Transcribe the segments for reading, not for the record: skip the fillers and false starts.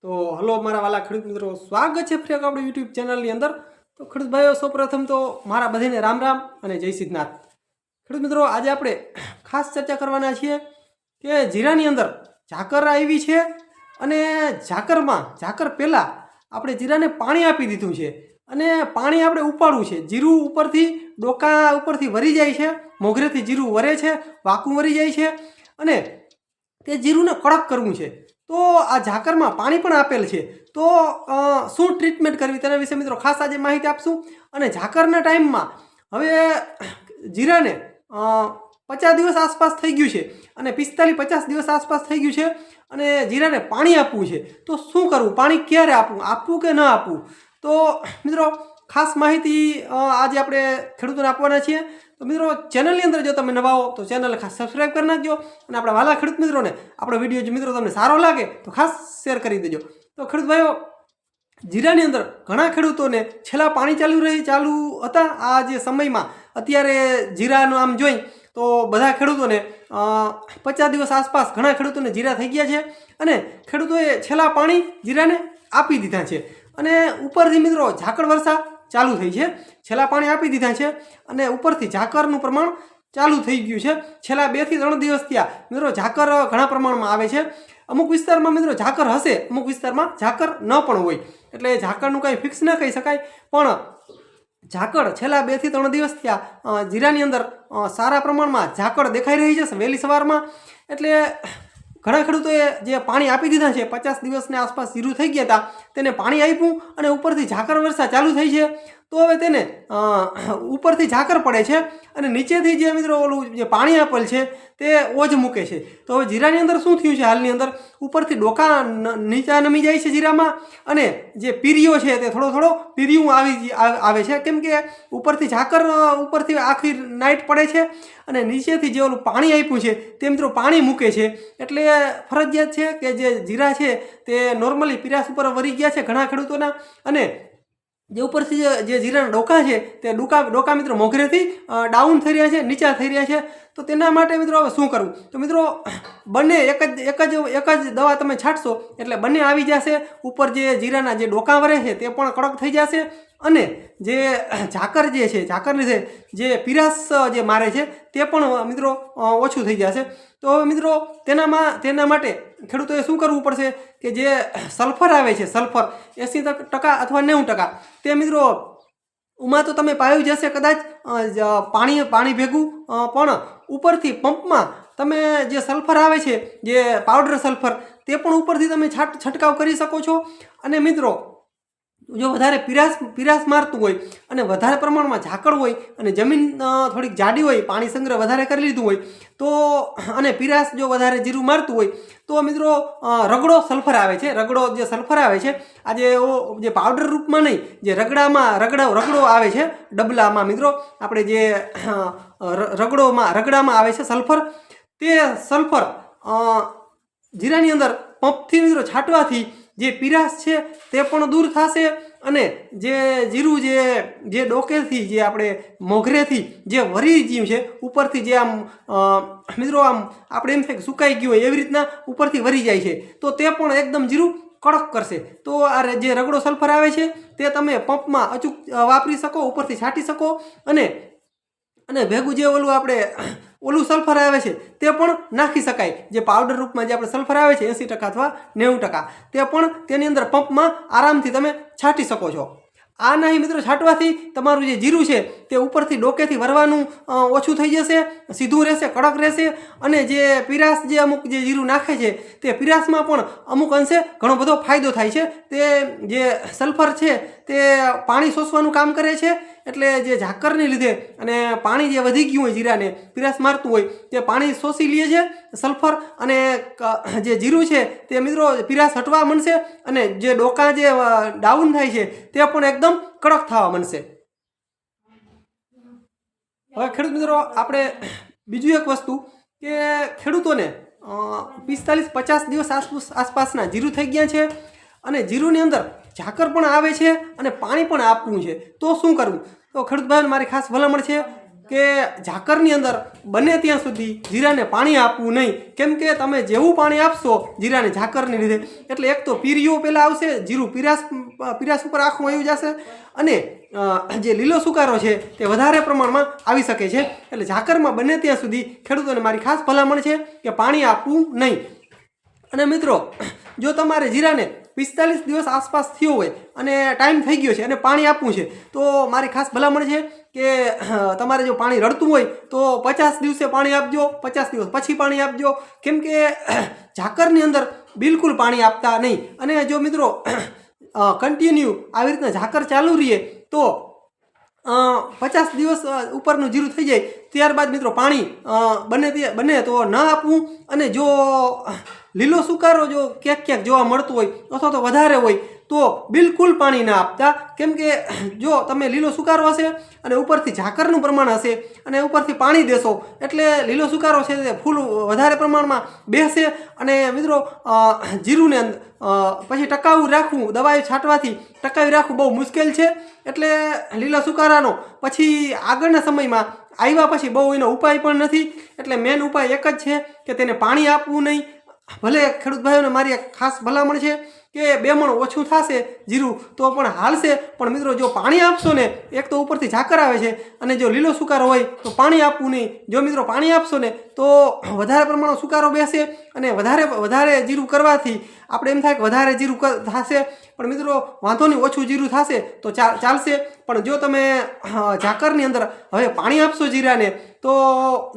તો હલો મારા વાલા ખેડૂત મિત્રો, સ્વાગત છે ફરી એક આપણી યુટ્યુબ ચેનલની અંદર। તો ખેડૂત ભાઈઓ, સૌપ્રથમ તો મારા બધાને રામ રામ અને જય સિદ્ધનાથ। ખેડૂત મિત્રો, આજે આપણે ખાસ ચર્ચા કરવાના છીએ કે જીરાની અંદર ઝાકર આવી છે અને ઝાકર પહેલાં આપણે જીરાને પાણી આપી દીધું છે અને પાણી આપણે ઉપાડવું છે। જીરું ઉપરથી ડોકા ઉપરથી વરી જાય છે, મોગરેથી જીરું વરે છે, વાકું વરી જાય છે અને તે જીરુંને કડક કરવું છે। તો આ ઝાકરમાં પાણી પણ આપેલ છે, તો શું ટ્રીટમેન્ટ કરવી તેના વિશે મિત્રો ખાસ આજે માહિતી આપશું। અને ઝાકરના ટાઈમમાં હવે જીરાને 50 દિવસ આસપાસ થઈ ગયું છે અને 45-50 દિવસ આસપાસ થઈ ગયું છે અને જીરાને પાણી આપવું છે, તો શું કરવું, પાણી ક્યારે આપવું કે ન આપવું, તો મિત્રો ખાસ માહિતી આજે આપણે ખેડૂતોને આપવાના છીએ। તો મિત્રો, ચેનલની અંદર જો તમે નવા હો તો ચેનલ ખાસ સબસ્ક્રાઈબ કરી નાખજો અને આપણા વાલા ખેડૂત મિત્રોને આપણો વિડીયો જો મિત્રો તમને સારો લાગે તો ખાસ શેર કરી દેજો। તો ખેડૂત ભાઈઓ, જીરાની અંદર ઘણા ખેડૂતોને છેલ્લા પાણી ચાલુ હતા આ જે સમયમાં, અત્યારે જીરાનું આમ જોઈ તો બધા ખેડૂતોને 50 દિવસ આસપાસ ઘણા ખેડૂતોને જીરા થઈ ગયા છે અને ખેડૂતોએ છેલ્લા પાણી જીરાને આપી દીધા છે અને ઉપરથી મિત્રો ઝાકળ વર્ષા ચાલુ થઈ છે। છેલ્લા પાણી આપી દીધા છે અને ઉપરથી ઝાકરનું પ્રમાણ ચાલુ થઈ ગયું છે। છેલ્લા 2 થી 3 દિવસ થયા મિત્રો ઝાકર ઘણા પ્રમાણમાં આવે છે। અમુક વિસ્તારમાં મિત્રો ઝાકર હશે, અમુક વિસ્તારમાં ઝાકર ન પણ હોય, એટલે ઝાકરનું કંઈ ફિક્સ ન કહી શકાય, પણ ઝાકળ છેલ્લા 2 થી 3 દિવસ થયા જીરાની અંદર સારા પ્રમાણમાં ઝાકળ દેખાઈ રહી છે વહેલી સવારમાં। એટલે ઘણા ખેડૂતોએ જે પાણી આપી દીધા છે, 50 દિવસની આસપાસ જીરું થઈ ગયા હતા, તેને પાણી આપ્યું અને ઉપરથી ઝાકર વર્ષા ચાલુ થઈ છે। તો હવે તેને ઉપરથી ઝાકર પડે છે અને નીચેથી જે મિત્રો ઓલું જે પાણી આપેલ છે તે ઓજ મૂકે છે। તો હવે જીરાની અંદર શું થયું છે, હાલની અંદર ઉપરથી ડોકા નીચા નમી જાય છે જીરામાં અને જે પીરીઓ છે તે થોડો પીરિયું આવે છે, કેમ કે ઉપરથી ઝાકર ઉપરથી આખી નાઇટ પડે છે અને નીચેથી જે ઓલું પાણી આપ્યું છે તે મિત્રો પાણી મૂકે છે। એટલે ફરજિયાત છે કે જે જીરા છે તે નોર્મલી પીરાશ ઉપર વરી ગયા છે ઘણા ખેડૂતોના, અને જે ઉપરથી જે જીરાના ડોકા છે તે ડોકા મિત્રો મોઘરેથી ડાઉન થઈ રહ્યા છે, નીચા થઈ રહ્યા છે। તો તેના માટે મિત્રો હવે શું કરવું, તો મિત્રો બંને એક જ દવા તમે છાંટશો એટલે બંને આવી જશે। ઉપર જે જીરાના જે ડોકા વરે છે તે પણ કડક થઈ જશે અને જે ઝાકર જે છે, ઝાકર લીધે જે પીરાશ જે મારે છે તે પણ મિત્રો ઓછું થઈ જશે। તો હવે મિત્રો તેના માટે ખેડૂતોએ શું કરવું પડશે કે જે સલ્ફર આવે છે, સલ્ફર 80% અથવા 90%, તે મિત્રો ઉમાં તો તમે પાયું જશે કદાચ પાણી ભેગું, પણ ઉપરથી પંપમાં તમે જે સલ્ફર આવે છે, જે પાવડર સલ્ફર, તે પણ ઉપરથી તમે છંટકાવ કરી શકો છો। અને મિત્રો જો વધારે પીરાશ મારતું હોય અને વધારે પ્રમાણમાં ઝાકળ હોય અને જમીન થોડીક જાડી હોય, પાણી સંગ્રહ વધારે કરી લીધું હોય તો, અને પીરાશ જો વધારે જીરું મારતું હોય તો મિત્રો રગડો સલ્ફર આવે છે, રગડો જે સલ્ફર આવે છે આજે જે પાવડર રૂપમાં નહીં, જે રગડો આવે છે ડબલામાં મિત્રો, આપણે જે રગડામાં આવે છે સલ્ફર, તે સલ્ફર જીરાની અંદર પંપથી મિત્રો છાંટવાથી જે પીરાશ છે તે પણ દૂર થશે અને જે જીરું જે ડોકેથી, જે આપણે મોઘરેથી જે વરી ગયું છે ઉપરથી, જે આમ મિત્રો આમ આપણે એમ થાય કે સુકાઈ ગયું હોય એવી રીતના ઉપરથી વરી જાય છે, તો તે પણ એકદમ જીરું કડક કરશે। તો આ જે રગડો સલ્ફર આવે છે તે તમે પંપમાં અચૂક વાપરી શકો, ઉપરથી છાંટી શકો અને ભેગું જે ઓલું સલ્ફર આવે છે તે પણ નાખી શકાય। જે પાવડર રૂપમાં જે આપણે સલ્ફર આવે છે 80% અથવા 90%, તે પણ તેની અંદર પંપમાં આરામથી તમે છાંટી શકો છો। આ નહીં મિત્રો, છાંટવાથી તમારું જે જીરું છે તે ઉપરથી ડોકેથી વરવાનું ઓછું થઈ જશે, સીધું રહેશે, કડક રહેશે અને જે પીરાશ જે અમુક જે જીરું નાખે છે તે પીરાશમાં પણ અમુક અંશે ઘણો બધો ફાયદો થાય છે। તે જે સલ્ફર છે તે પાણી શોષવાનું કામ કરે છે, એટલે જે ઝાકરને લીધે અને પાણી જે વધી ગયું હોય જીરાને પીરાશ મારતું હોય તે પાણી શોષી લે છે સલ્ફર, અને જે જીરું છે તે મિત્રો પીરાશ હટવા માંડશે અને જે ડોકા જે ડાઉન થાય છે તે પણ એકદમ કડક થવા માંડશે। હવે ખેડૂત મિત્રો, આપણે બીજું એક વસ્તુ કે ખેડૂતોને 45-50 દિવસ આસપાસના જીરું થઈ ગયા છે અને જીરુંની અંદર ઝાકર પણ આવે છે અને પાણી પણ આપવું છે, તો શું કરવું, તો ખેડૂત ભાઈઓને મારી ખાસ ભલામણ છે કે ઝાકરની અંદર બને ત્યાં સુધી જીરાને પાણી આપવું નહીં. કેમ કે તમે જેવું પાણી આપશો જીરાને ઝાકરને લીધે એટલે એક તો પીરીઓ પહેલાં આવશે, જીરું પીરાશ ઉપર આખું આવી જશે અને જે લીલો સુકારો છે તે વધારે પ્રમાણમાં આવી શકે છે. એટલે ઝાકરમાં બને ત્યાં સુધી ખેડૂતોને મારી ખાસ ભલામણ છે કે પાણી આપવું નહીં. અને મિત્રો, જો તમારે જીરાને 45 દિવસ આસપાસ થયો હોય અને ટાઈમ થઈ ગયો છે અને પાણી આપવું છે તો મારી ખાસ ભલામણ છે કે તમારે જો પાણી રડતું હોય તો 50 દિવસે પાણી આપજો, 50 દિવસ પછી પાણી આપજો. કેમ કે ઝાકરની અંદર બિલકુલ પાણી આપતા નહીં. અને જો મિત્રો કન્ટિન્યુ આવી રીતના ઝાકર ચાલુ રહીએ તો 50 દિવસ ઉપરનું જીરું થઈ જાય ત્યારબાદ મિત્રો પાણી બને તો ન આપવું. અને જો લીલો સુકારો જો ક્યાંક જોવા મળતું હોય અથવા તો વધારે હોય તો બિલકુલ પાણી ના આપતા. કેમ કે જો તમે લીલો સુકારો હશે અને ઉપરથી ઝાકરનું પ્રમાણ હશે અને ઉપરથી પાણી દેશો એટલે લીલો સુકારો છે તે ફૂલ વધારે પ્રમાણમાં બેસશે અને મિત્રો જીરુંને પછી ટકાવી રાખવું, દવાઓ છાંટવાથી ટકાવી રાખવું બહુ મુશ્કેલ છે. એટલે લીલા સુકારાનો પછી આગળના સમયમાં આવ્યા પછી બહુ એનો ઉપાય પણ નથી. એટલે મેન ઉપાય એક જ છે કે તેને પાણી આપવું નહીં. ભલે ખેડૂત ભાઈઓને મારી એક ખાસ ભલામણ છે કે 2 મણ ઓછું થશે જીરું તો પણ હાલશે, પણ મિત્રો જો પાણી આપશો ને, એક તો ઉપરથી ઝાકર આવે છે અને જો લીલો સુકારો હોય તો પાણી આપવું નહીં. જો મિત્રો પાણી આપશો ને તો વધારે પ્રમાણમાં સુકારો બેસે અને વધારે જીરું કરવાથી આપણે એમ થાય કે વધારે જીરું થશે, પણ મિત્રો વાંધો નહીં, ઓછું જીરું થશે તો ચાલશે. પણ જો તમે ઝાકરની અંદર હવે પાણી આપશો જીરાને તો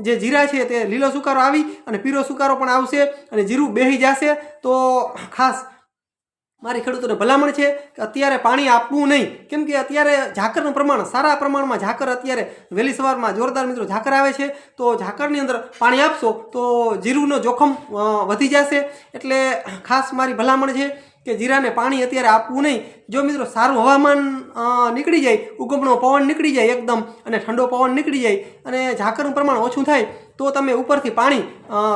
જે જીરા છે તે લીલો સુકારો આવી અને પીળો સુકારો પણ આવશે અને જીરું બેસી જશે. તો ખાસ મારી ખેડૂતોને ભલામણ છે કે અત્યારે પાણી આપવું નહીં. કેમ કે અત્યારે ઝાકરનું પ્રમાણ સારા પ્રમાણમાં ઝાકર અત્યારે વહેલી સવારમાં જોરદાર મિત્રો ઝાકર આવે છે તો ઝાકરની અંદર પાણી આપશો તો જીરુંનો જોખમ વધી જશે. એટલે ખાસ મારી ભલામણ છે કે જીરાને પાણી અત્યારે આપવું નહીં. જો મિત્રો સારું હવામાન નીકળી જાય, ઉગમણો પવન નીકળી જાય એકદમ અને ઠંડો પવન નીકળી જાય અને ઝાકરનું પ્રમાણ ઓછું થાય તો તમે ઉપરથી પાણી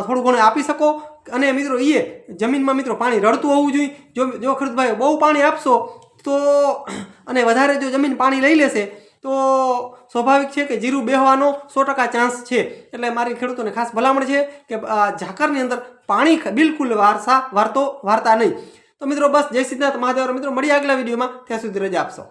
થોડું ઘણું આપી શકો. અને મિત્રો જમીનમાં મિત્રો પાણી રડતું હોવું જોઈએ. જો ખેડૂતભાઈ બહુ પાણી આપશો તો અને વધારે જો જમીન પાણી લઈ લેશે તો સ્વાભાવિક છે કે જીરું બેહવાનો 100% ચાન્સ છે. એટલે મારી ખેડૂતોને ખાસ ભલામણ છે કે ઝાકરની અંદર પાણી બિલકુલ વારતા નહીં. તો મિત્રો બસ જય સિદ્ધનાથ મહાદેવ. મિત્રો મળીએ આગલા વિડીયોમાં, ત્યાં સુધી રજા આપશો.